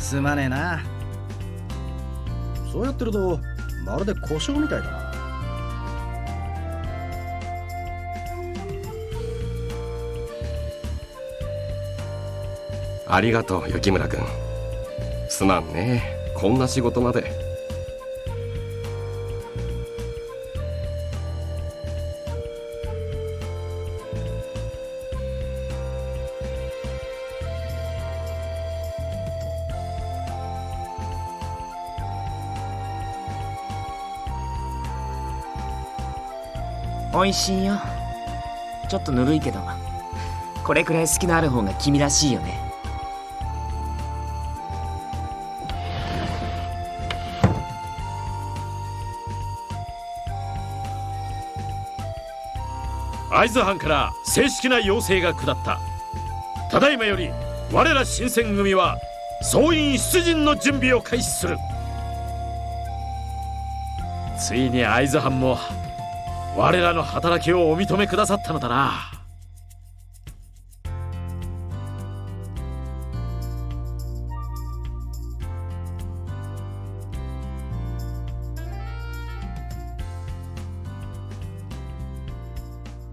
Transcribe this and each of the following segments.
すまねえな。そうやってるとまるで故障みたいだな。ありがとう雪村君。すまんね、こんな仕事まで。美味しいよ。ちょっとぬるいけど、これくらい好きのある方が君らしいよね。会津藩から正式な要請が下った。ただいまより我ら新選組は総員出陣の準備を開始する。ついに会津藩も我らの働きをお認めくださったのだな。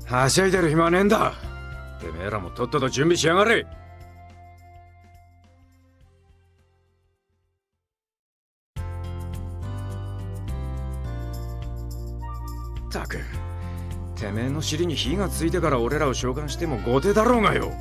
はしゃいでる暇はねえんだ。てめえらもとっとと準備しやがれ。ったく、てめえの尻に火がついてから俺らを召喚しても後手だろうがよ。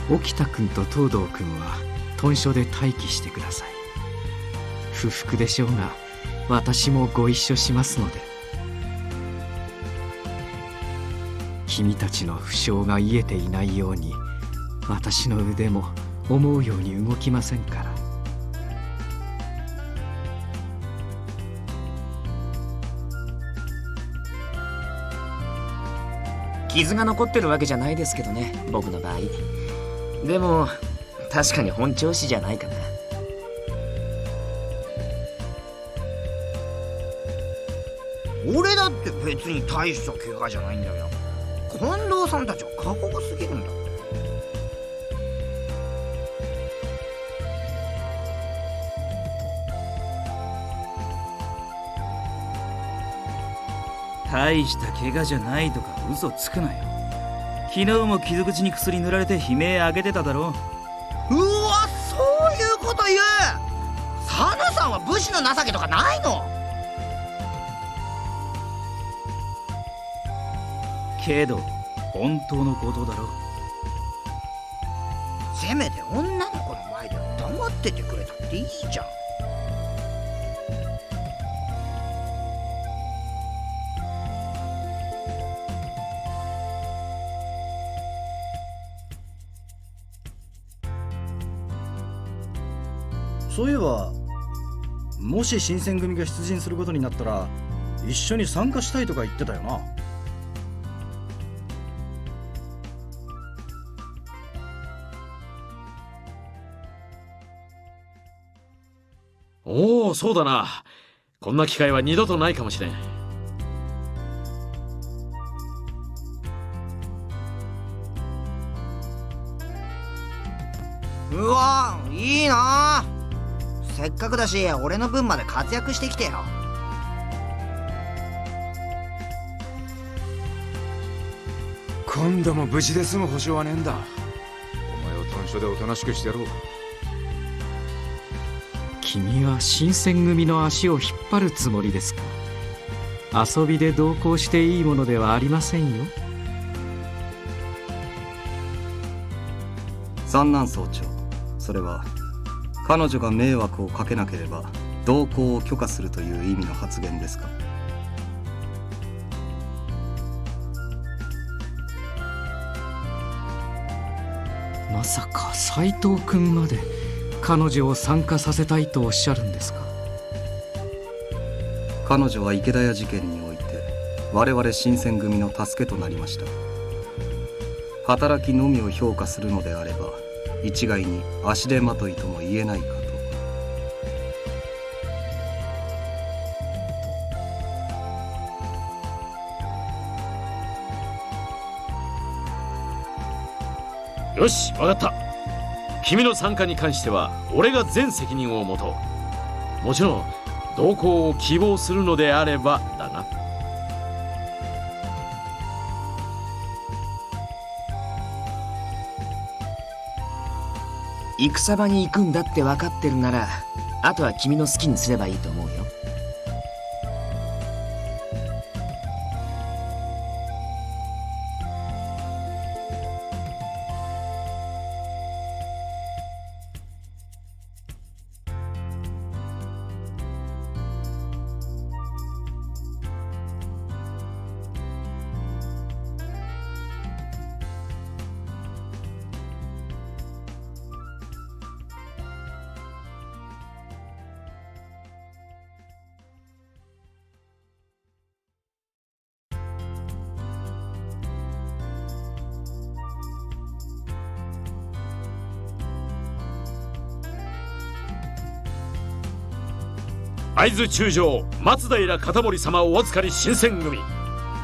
沖田君と東堂君は屯所で待機してください。不服でしょうが私もご一緒しますので。君たちの負傷が癒えていないように私の腕も思うように動きませんから。傷が残ってるわけじゃないですけどね、僕の場合。でも確かに本調子じゃないかな。俺だって別に大した怪我じゃないんだよ。近藤さんたちは過酷すぎるんだって。大した怪我じゃないとか嘘つくなよ。昨日も傷口に薬塗られて悲鳴上げてただろ。うわ、そういうこと言う。サナさんは武士の情けとかないの？けど本当のことだろ。せめて女の子の前では黙っててくれたっていいじゃん。そういえば、もし新選組が出陣することになったら一緒に参加したいとか言ってたよな。おお、そうだな。こんな機会は二度とないかもしれん。うわ、いいな。せっかくだし俺の分まで活躍してきてよ。今度も無事で済む保証はねえんだ。お前を屯所でおとなしくしてやろう。君は新選組の足を引っ張るつもりですか。遊びで同行していいものではありませんよ。三男総長、それは彼女が迷惑をかけなければ同行を許可するという意味の発言ですか。まさか斉藤君まで彼女を参加させたいとおっしゃるんですか。彼女は池田屋事件において我々新選組の助けとなりました。働きのみを評価するのであれば一概に足手まといとも言えないかと。よし、わかった。君の参加に関しては俺が全責任を持とう。もちろん同行を希望するのであればだな。戦場に行くんだって分かってるなら、あとは君の好きにすればいいと思うよ。会津中将松平片森様お預かり新選組、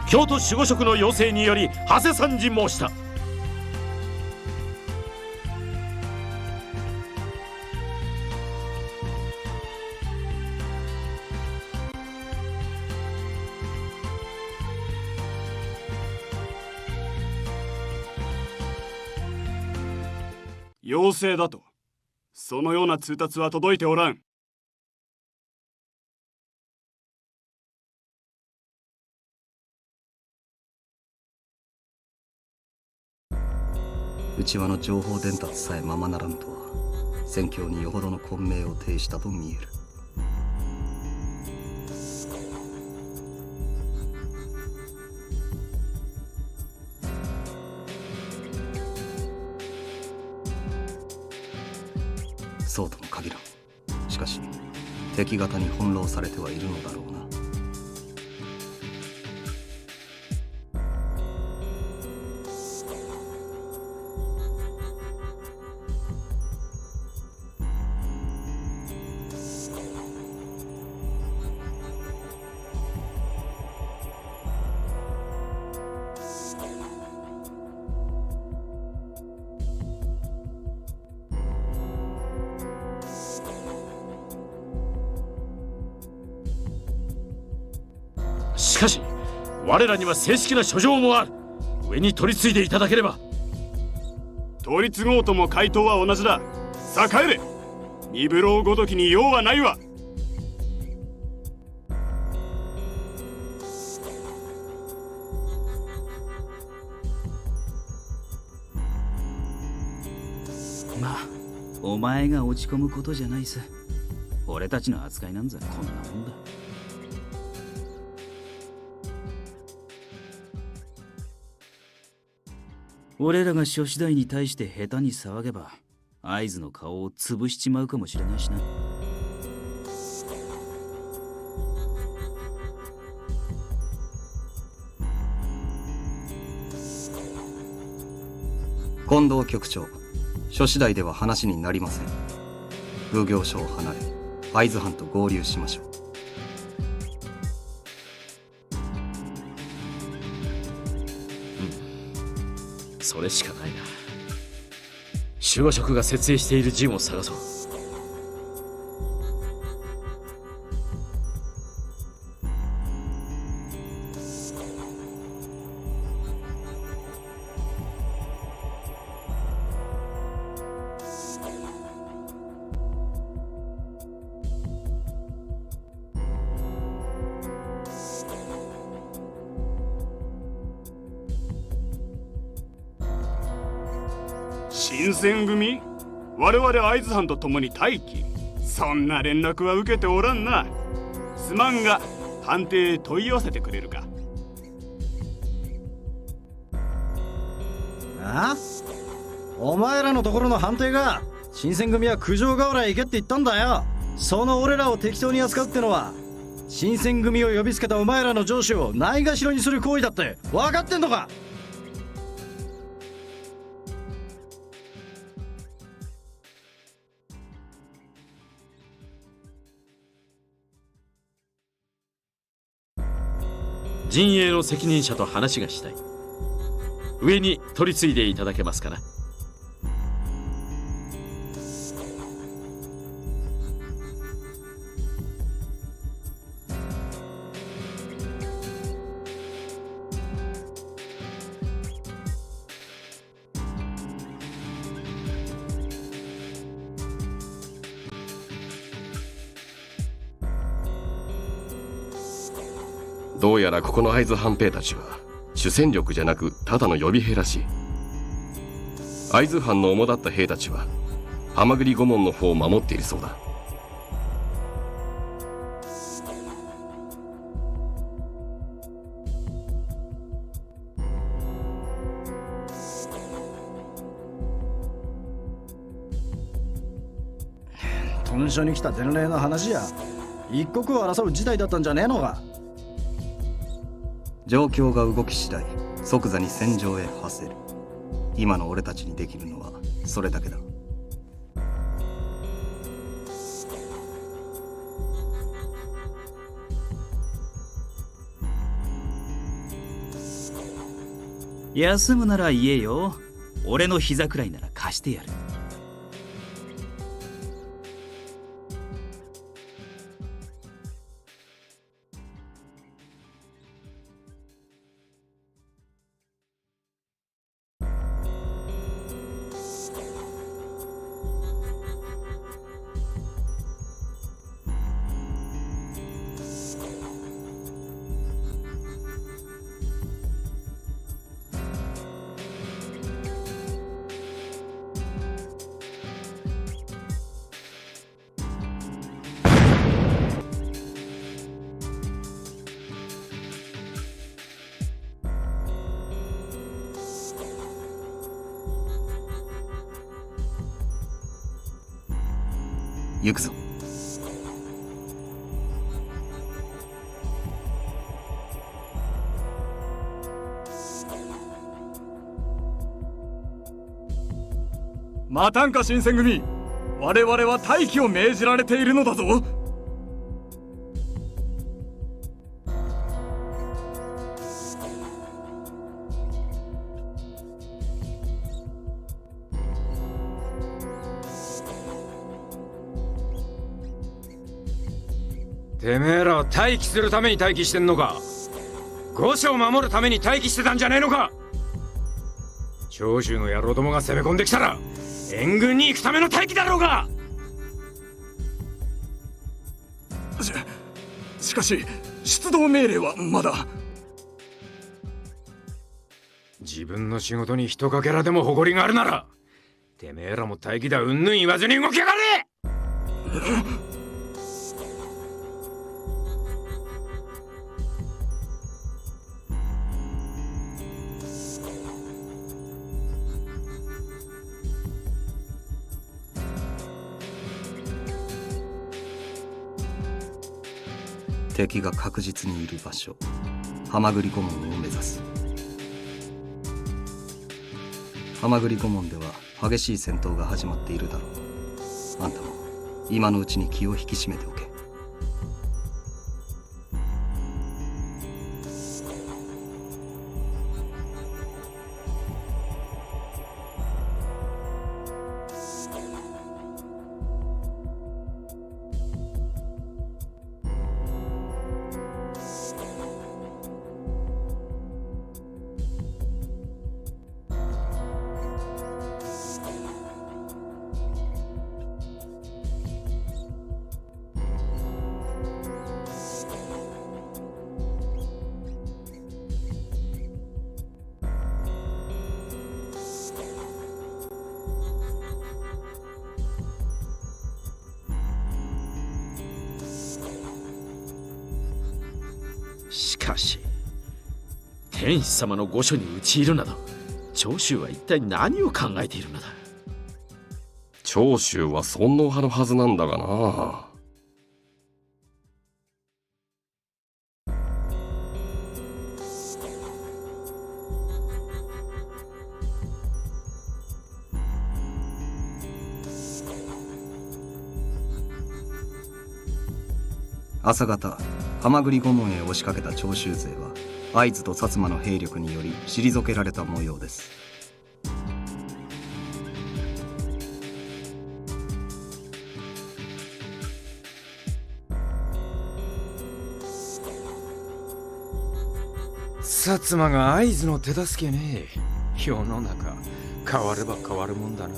京都守護職の要請により長谷参事申した。要請だと。そのような通達は届いておらん。内輪の情報伝達さえままならんとは、戦況によほどの混迷を呈したと見える。そうとも限らん。しかし敵方に翻弄されてはいるのだろうな。しかし我らには正式な書状もある。上に取り次いでいただければ。取り継ごうとも回答は同じだ。さあ帰れ。三風呂ごときに用はないわ。まあお前が落ち込むことじゃないさ。俺たちの扱いなんざこんなもんだ。俺らが諸次第に対して下手に騒げば会津の顔を潰しちまうかもしれないしな。近藤局長、諸次第では話になりません。奉行所を離れ会津藩と合流しましょう。それしかないな。守護職が設営している陣を探そう。新選組？我々会津藩と共に待機。そんな連絡は受けておらんな。すまんが藩邸へ問い合わせてくれるか。あ？お前らのところの藩邸が新選組は九条河原へ行けって言ったんだよ。その俺らを適当に扱うってのは新選組を呼びつけたお前らの上司をないがしろにする行為だって分かってんのか？陣営の責任者と話がしたい。上に取り次いでいただけますかな。どうやらここの会津藩兵たちは主戦力じゃなくただの予備兵らしい。会津藩の主だった兵たちは蛤御門の方を守っているそうだ。屯所に来た前例の話や一刻を争う事態だったんじゃねえのか。状況が動き次第即座に戦場へ馳せる。今の俺たちにできるのはそれだけだ。休むなら言えよ。俺の膝くらいなら貸してやる。行くぞ。待たんか新選組、我々は待機を命じられているのだぞ。てめえらは待機するために待機してんのか。御所を守るために待機してたんじゃねえのか。長州の野郎どもが攻め込んできたら援軍に行くための待機だろうが。しかし出動命令はまだ。自分の仕事に一かけらでも誇りがあるならてめえらも待機だうんぬん言わずに動きやがれ。敵が確実にいる場所、蛤御門を目指す。蛤御門では激しい戦闘が始まっているだろう。あんたも今のうちに気を引き締めておけ。しかし天子様の御所に討ち入るなど、長州は一体何を考えているのだ。長州は尊皇派のはずなんだがな。朝方、蛤御門へ押しかけた長州勢は会津と薩摩の兵力により退けられた模様です。薩摩が会津の手助けね。世の中変われば変わるもんだな。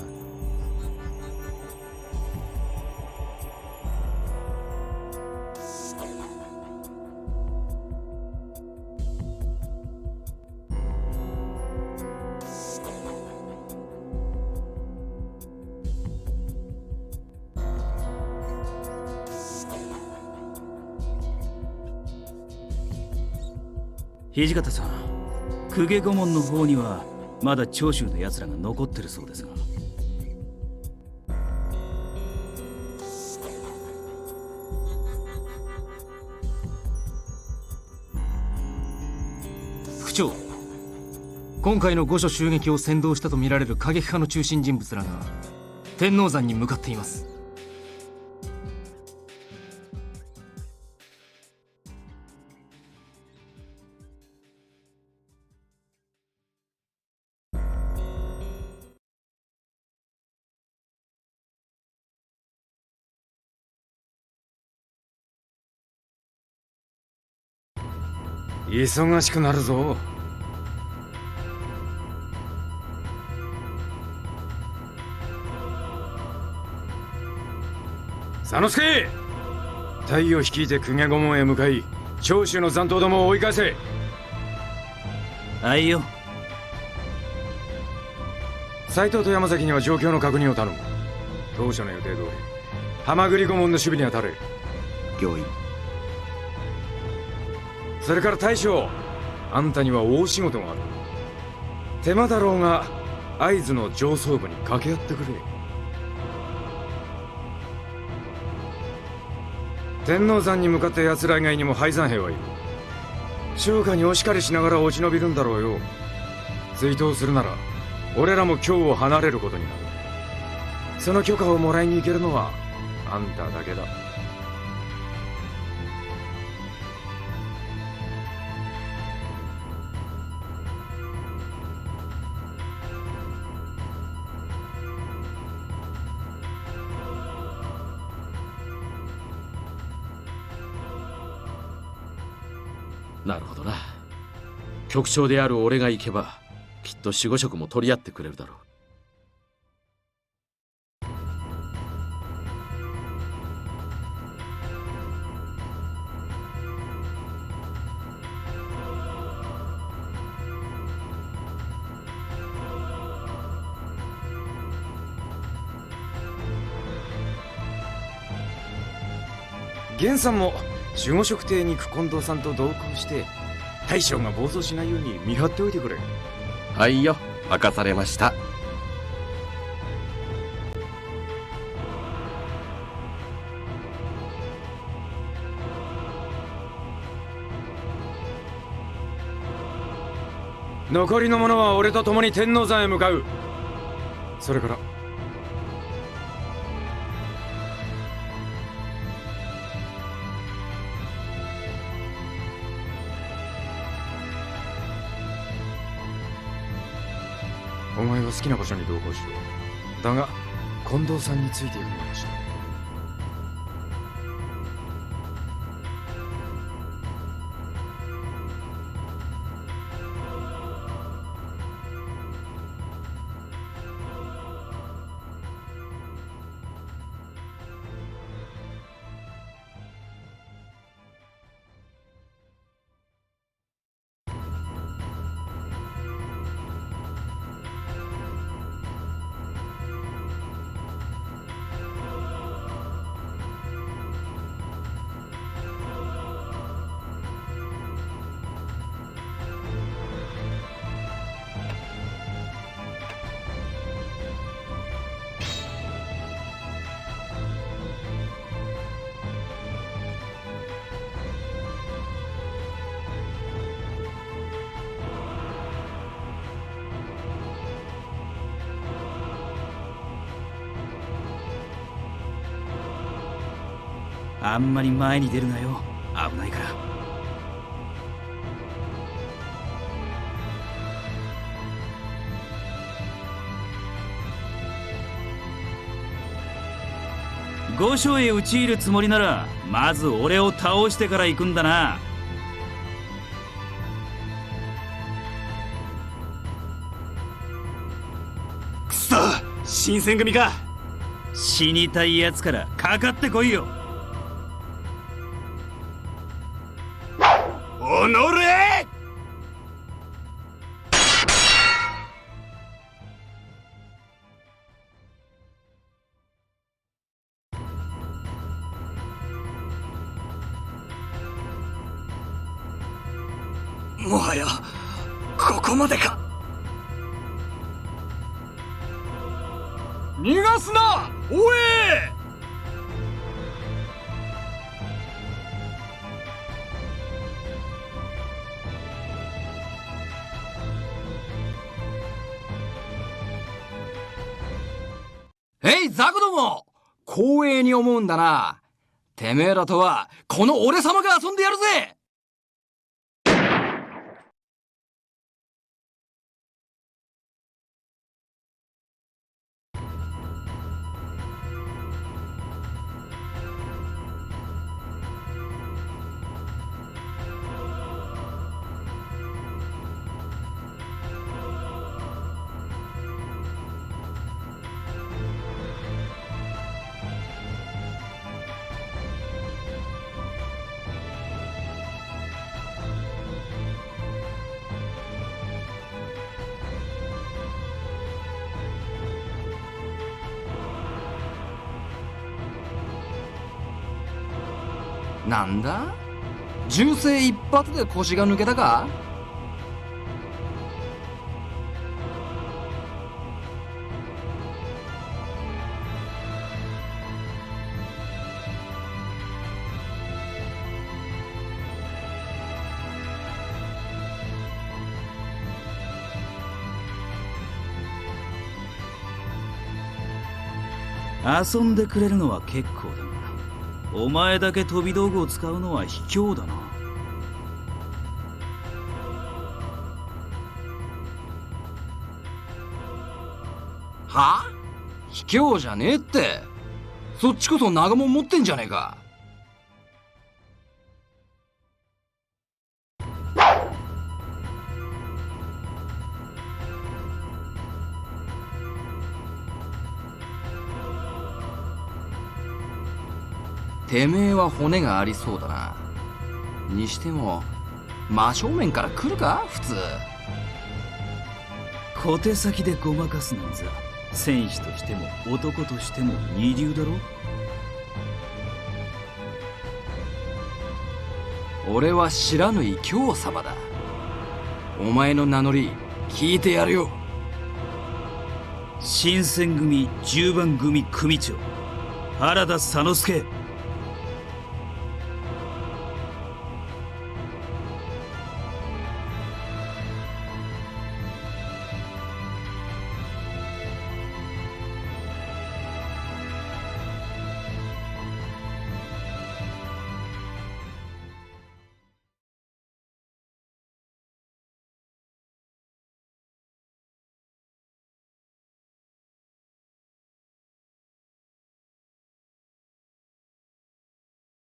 土方さん、公家御門の方にはまだ長州の奴らが残ってるそうですが。副長、今回の御所襲撃を先導したとみられる過激派の中心人物らが天王山に向かっています。忙しくなるぞ。佐之助、隊を率いて公家御門へ向かい、長州の残党どもを追い返せ。はいよ。斉藤と山崎には状況の確認を頼む。当初の予定通り蛤御門の守備に当たれ。御意。それから大将、あんたには大仕事がある。手間だろうが会津の上層部に掛け合ってくれ。天王山に向かって奴ら以外にも敗山兵はいる。商家にお叱りしながら落ち延びるんだろうよ。追討するなら俺らも京を離れることになる。その許可をもらいに行けるのはあんただけだ。なるほどな。局長である俺が行けばきっと守護職も取り合ってくれるだろう。源さんも守護職邸に行く近藤さんと同行して大将が暴走しないように見張っておいてくれ。はいよ、任されました。残りの者は俺と共に天王山へ向かう。それからお前は好きな場所に同行しろ。だが近藤さんについていくのがした。あんまり前に出るなよ。危ないから。御所へ討ち入るつもりならまず俺を倒してから行くんだな。くそ、新選組か。死にたいやつからかかってこいよ。おのれ！もはやここまでか。逃がすな、おえ！へい、ザコども、光栄に思うんだな。てめえらとはこの俺様が遊んでやるぜ。なんだ？銃声一発で腰が抜けたか？遊んでくれるのは結構だが、お前だけ飛び道具を使うのは卑怯だな。は？卑怯じゃねえって。そっちこそ長門持ってんじゃねえか。てめえは骨がありそうだな。にしても真正面から来るか普通。小手先でごまかすなんざ戦士としても男としても二流だろ。俺は知らぬい京様だ。お前の名乗り聞いてやるよ。新選組10番組組長原田佐之助。